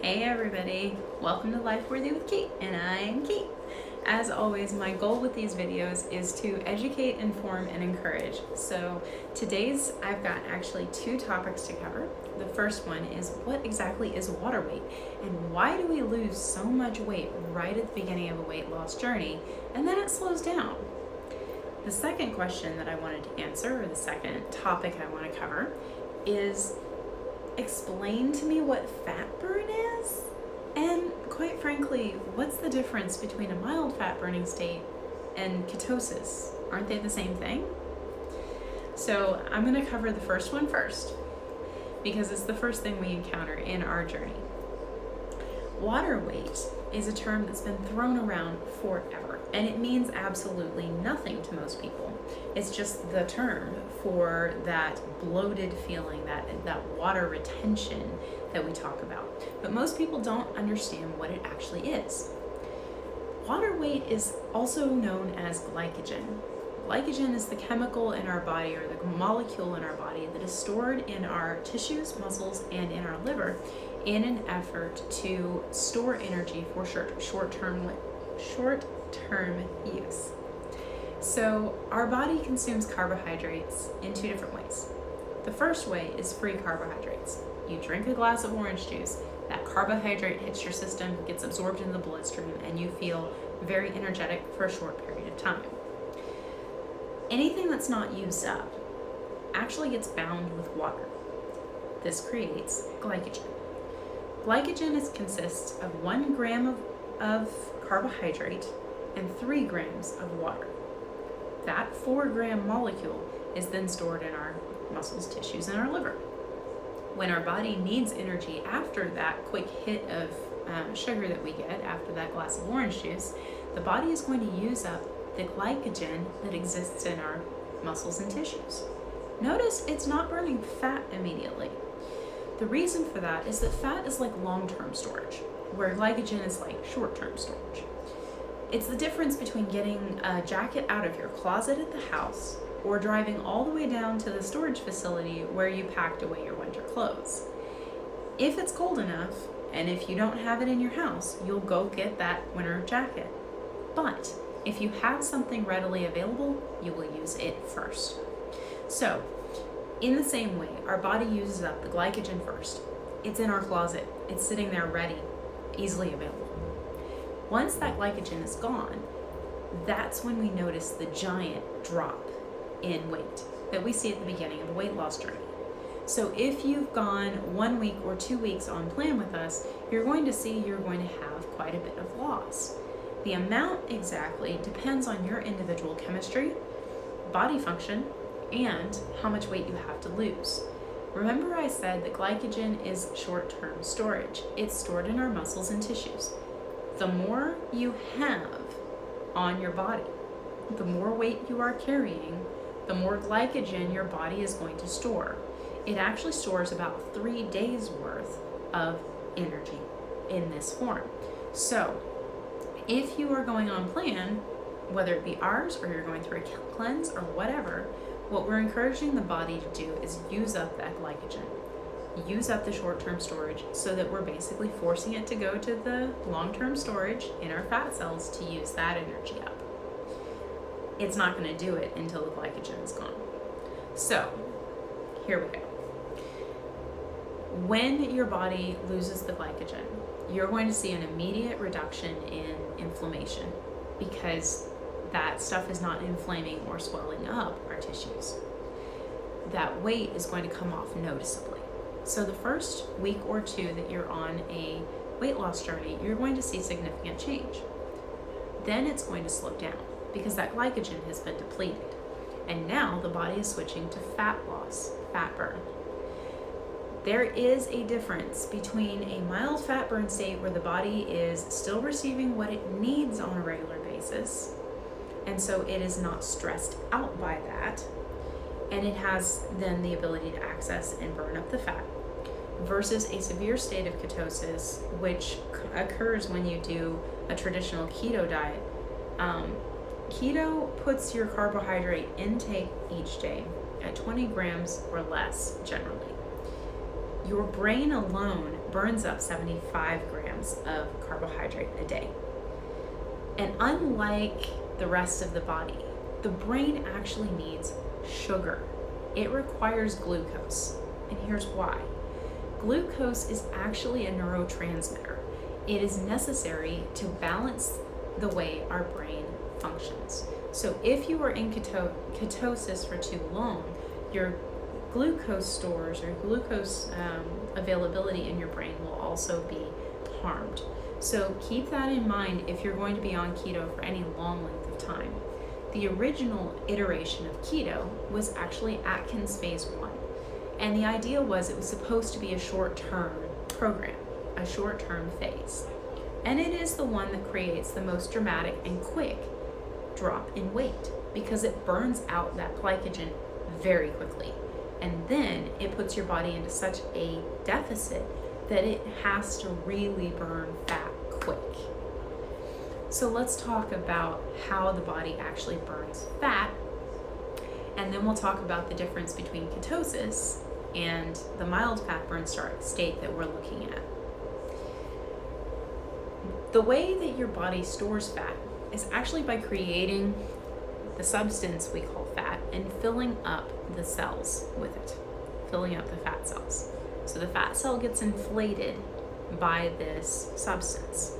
Hey everybody, welcome to Life Worthy with Kate, and I'm Kate. As always, my goal with these videos is to educate, inform, and encourage. So I've got actually two topics to cover. The first one is what exactly is water weight, and why do we lose so much weight right at the beginning of a weight loss journey, and then it slows down? The second question that I wanted to answer, or the second topic I want to cover, is explain to me what fat burn is, and quite frankly, what's the difference between a mild fat burning state and ketosis? Aren't they the same thing? So I'm going to cover the first one first, because it's the first thing we encounter in our journey. Water weight is a term that's been thrown around forever, and it means absolutely nothing to most people. It's just the term for that bloated feeling, that water retention that we talk about. But most people don't understand what it actually is. Water weight is also known as glycogen. Glycogen is the chemical in our body, or the molecule in our body, that is stored in our tissues, muscles, and in our liver in an effort to store energy for short-term use. So our body consumes carbohydrates in two different ways. The first way is free carbohydrates. You drink a glass of orange juice, that carbohydrate hits your system, gets absorbed in the bloodstream, and you feel very energetic for a short period of time. Anything that's not used up actually gets bound with water. This creates glycogen. Glycogen consists of 1 gram of carbohydrate and 3 grams of water. That 4-gram molecule is then stored in our muscles, tissues, and our liver. When our body needs energy after that quick hit of sugar that we get after that glass of orange juice, the body is going to use up the glycogen that exists in our muscles and tissues. Notice it's not burning fat immediately. The reason for that is that fat is like long-term storage, where glycogen is like short-term storage. It's the difference between getting a jacket out of your closet at the house or driving all the way down to the storage facility where you packed away your winter clothes. If it's cold enough, and if you don't have it in your house, you'll go get that winter jacket. But if you have something readily available, you will use it first. So, in the same way, our body uses up the glycogen first. It's in our closet. It's sitting there ready, easily available. Once that glycogen is gone, that's when we notice the giant drop in weight that we see at the beginning of the weight loss journey. So if you've gone 1 week or 2 weeks on plan with us, you're going to have quite a bit of loss. The amount exactly depends on your individual chemistry, body function, and how much weight you have to lose. Remember I said that glycogen is short-term storage. It's stored in our muscles and tissues. The more you have on your body, the more weight you are carrying, the more glycogen your body is going to store. It actually stores about 3 days worth of energy in this form. So if you are going on plan, whether it be ours or you're going through a cleanse or whatever, what we're encouraging the body to do is use up that glycogen, use up the short-term storage, so that we're basically forcing it to go to the long-term storage in our fat cells to use that energy up. It's not going to do it until the glycogen is gone. So here we go. When your body loses the glycogen, you're going to see an immediate reduction in inflammation, because that stuff is not inflaming or swelling up our tissues. That weight is going to come off noticeably. So the first week or 2 that you're on a weight loss journey, you're going to see significant change. Then it's going to slow down because that glycogen has been depleted. And now the body is switching to fat loss, fat burn. There is a difference between a mild fat burn state where the body is still receiving what it needs on a regular basis, and so it is not stressed out by that, and it has then the ability to access and burn up the fat, versus a severe state of ketosis, which occurs when you do a traditional keto diet. Keto puts your carbohydrate intake each day at 20 grams or less generally. Your brain alone burns up 75 grams of carbohydrate a day. And unlike the rest of the body, the brain actually needs sugar. It requires glucose. And here's why. Glucose is actually a neurotransmitter. It is necessary to balance the way our brain functions. So if you are in ketosis for too long, your glucose stores or glucose availability in your brain will also be harmed. So keep that in mind if you're going to be on keto for any long length of time. The original iteration of keto was actually Atkins Phase 1. And the idea was it was supposed to be a short-term program, a short-term phase. And it is the one that creates the most dramatic and quick drop in weight because it burns out that glycogen very quickly. And then it puts your body into such a deficit that it has to really burn fat quick. So let's talk about how the body actually burns fat, and then we'll talk about the difference between ketosis and the mild fat burn state that we're looking at. The way that your body stores fat is actually by creating the substance we call fat and filling up the cells with it, filling up the fat cells. So the fat cell gets inflated by this substance.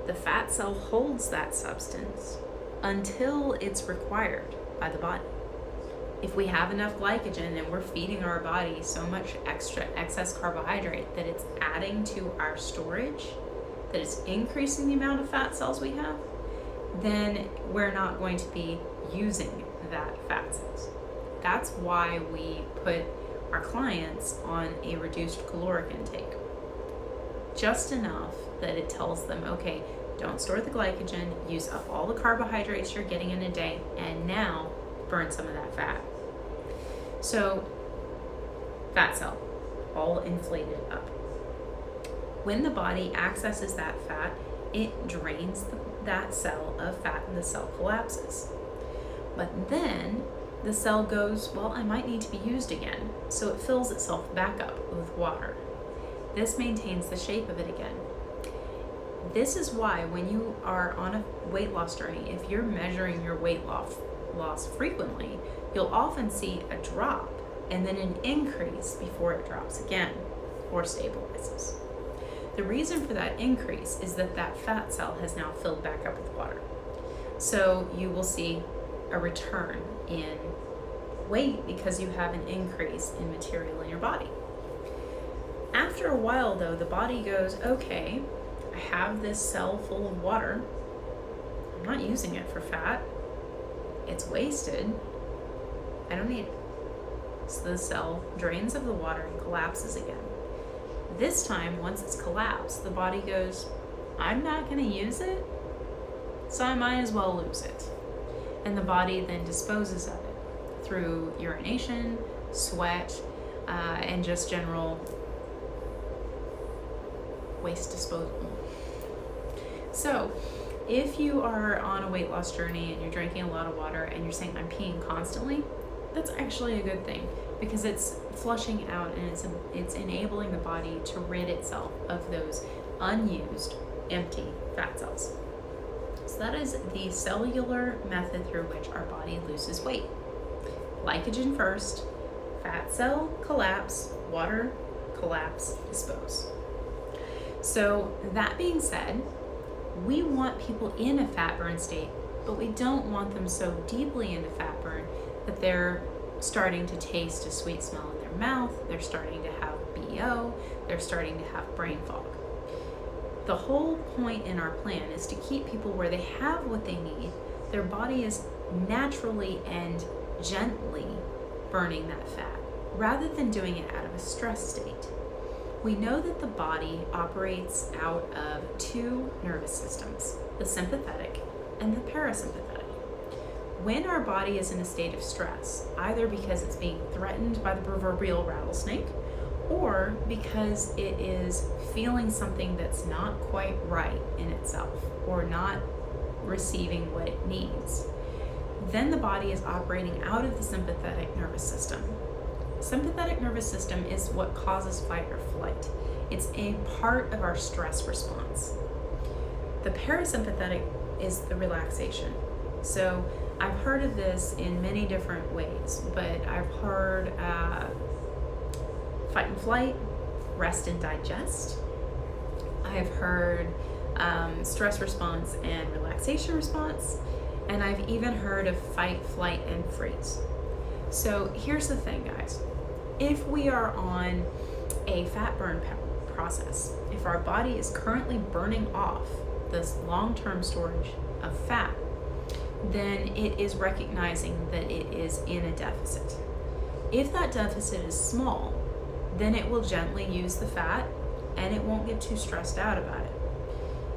The fat cell holds that substance until it's required by the body. If we have enough glycogen and we're feeding our body so much excess carbohydrate that it's adding to our storage, that it's increasing the amount of fat cells we have, then we're not going to be using that fat cells. That's why we put our clients on a reduced caloric intake. Just enough that it tells them, okay, don't store the glycogen, use up all the carbohydrates you're getting in a day, and now burn some of that fat. So, fat cell, all inflated up. When the body accesses that fat, it drains that cell of fat and the cell collapses. But then the cell goes, well, I might need to be used again. So it fills itself back up with water. This maintains the shape of it again. This is why when you are on a weight loss journey, if you're measuring your weight loss frequently, you'll often see a drop and then an increase before it drops again or stabilizes. The reason for that increase is that that fat cell has now filled back up with water. So you will see a return in weight because you have an increase in material in your body. After a while though, the body goes, okay, I have this cell full of water. I'm not using it for fat. It's wasted. I don't need it. So the cell drains of the water and collapses again. This time, once it's collapsed, the body goes, I'm not going to use it, so I might as well lose it. And the body then disposes of it through urination, sweat, and just general waste disposal. So if you are on a weight loss journey and you're drinking a lot of water and you're saying, I'm peeing constantly, that's actually a good thing because it's flushing out and it's enabling the body to rid itself of those unused, empty fat cells. So that is the cellular method through which our body loses weight. Glycogen first, fat cell collapse, water collapse, dispose. So that being said, we want people in a fat burn state, but we don't want them so deeply into fat burn that they're starting to taste a sweet smell in their mouth, they're starting to have BO, they're starting to have brain fog. The whole point in our plan is to keep people where they have what they need, their body is naturally and gently burning that fat, rather than doing it out of a stress state. We know that the body operates out of two nervous systems, the sympathetic and the parasympathetic. When our body is in a state of stress, either because it's being threatened by the proverbial rattlesnake, or because it is feeling something that's not quite right in itself, or not receiving what it needs, then the body is operating out of the sympathetic nervous system. Sympathetic nervous system is what causes fight or flight. It's a part of our stress response. The parasympathetic is the relaxation. So I've heard of this in many different ways, but I've heard fight and flight, rest and digest. I've heard stress response and relaxation response, and I've even heard of fight, flight, and freeze. So here's the thing, guys. If we are on a fat burn process, if our body is currently burning off this long-term storage of fat, then it is recognizing that it is in a deficit. If that deficit is small, then it will gently use the fat and it won't get too stressed out about it.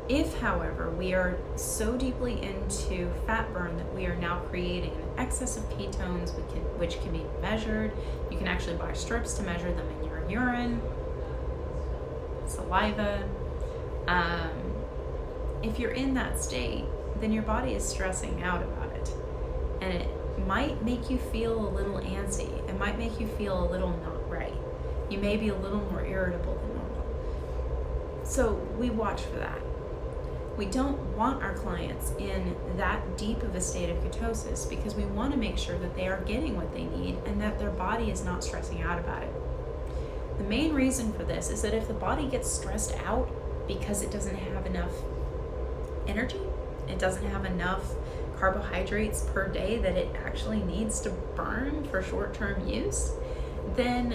If, however, we are so deeply into fat burn that we are now creating an excess of ketones, which can be measured. You can actually buy strips to measure them in your urine, saliva. If you're in that state, then your body is stressing out about it. And it might make you feel a little antsy. It might make you feel a little not right. You may be a little more irritable than normal. So we watch for that. We don't want our clients in that deep of a state of ketosis because we want to make sure that they are getting what they need and that their body is not stressing out about it. The main reason for this is that if the body gets stressed out because it doesn't have enough energy, it doesn't have enough carbohydrates per day that it actually needs to burn for short-term use, then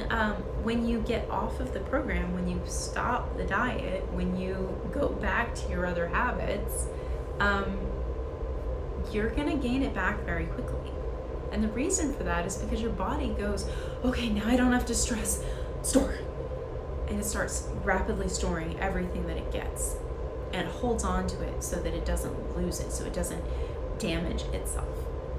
when you get off of the program, when you stop the diet, when you go back to your other habits, you're gonna gain it back very quickly. And the reason for that is because your body goes, okay, now I don't have to stress, store. And it starts rapidly storing everything that it gets and it holds on to it so that it doesn't lose it, so it doesn't damage itself.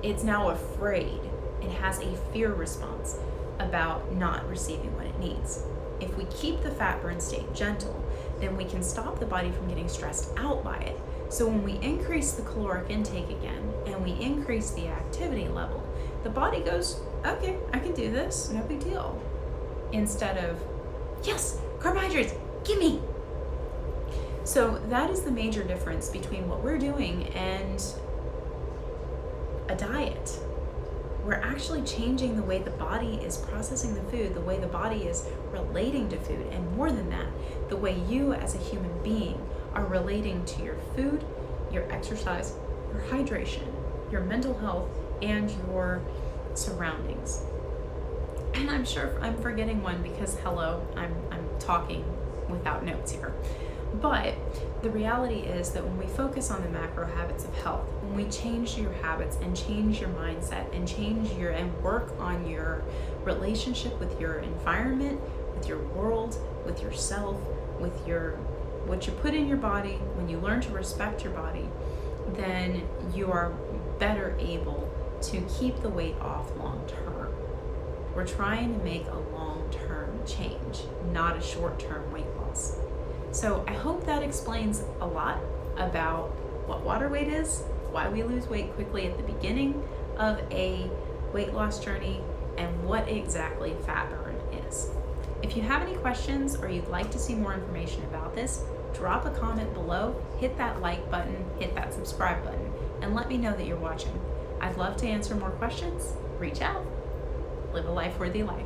It's now afraid. It has a fear response about not receiving what it needs. If we keep the fat burn state gentle, then we can stop the body from getting stressed out by it. So when we increase the caloric intake again and we increase the activity level, the body goes, okay, I can do this, no big deal. Instead of, yes, carbohydrates, gimme. So that is the major difference between what we're doing and a diet. We're actually changing the way the body is processing the food, the way the body is relating to food, and more than that, the way you as a human being are relating to your food, your exercise, your hydration, your mental health, and your surroundings. And I'm sure I'm forgetting one because, hello, I'm talking without notes here. But the reality is that when we focus on the macro habits of health, when we change your habits and change your mindset and work on your relationship with your environment, with your world, with yourself, with what you put in your body, when you learn to respect your body, then you are better able to keep the weight off long term. We're trying to make a long-term change, not a short-term weight loss. So I hope that explains a lot about what water weight is, why we lose weight quickly at the beginning of a weight loss journey, and what exactly fat burn is. If you have any questions or you'd like to see more information about this, drop a comment below, hit that like button, hit that subscribe button, and let me know that you're watching. I'd love to answer more questions. Reach out. Live a life-worthy life.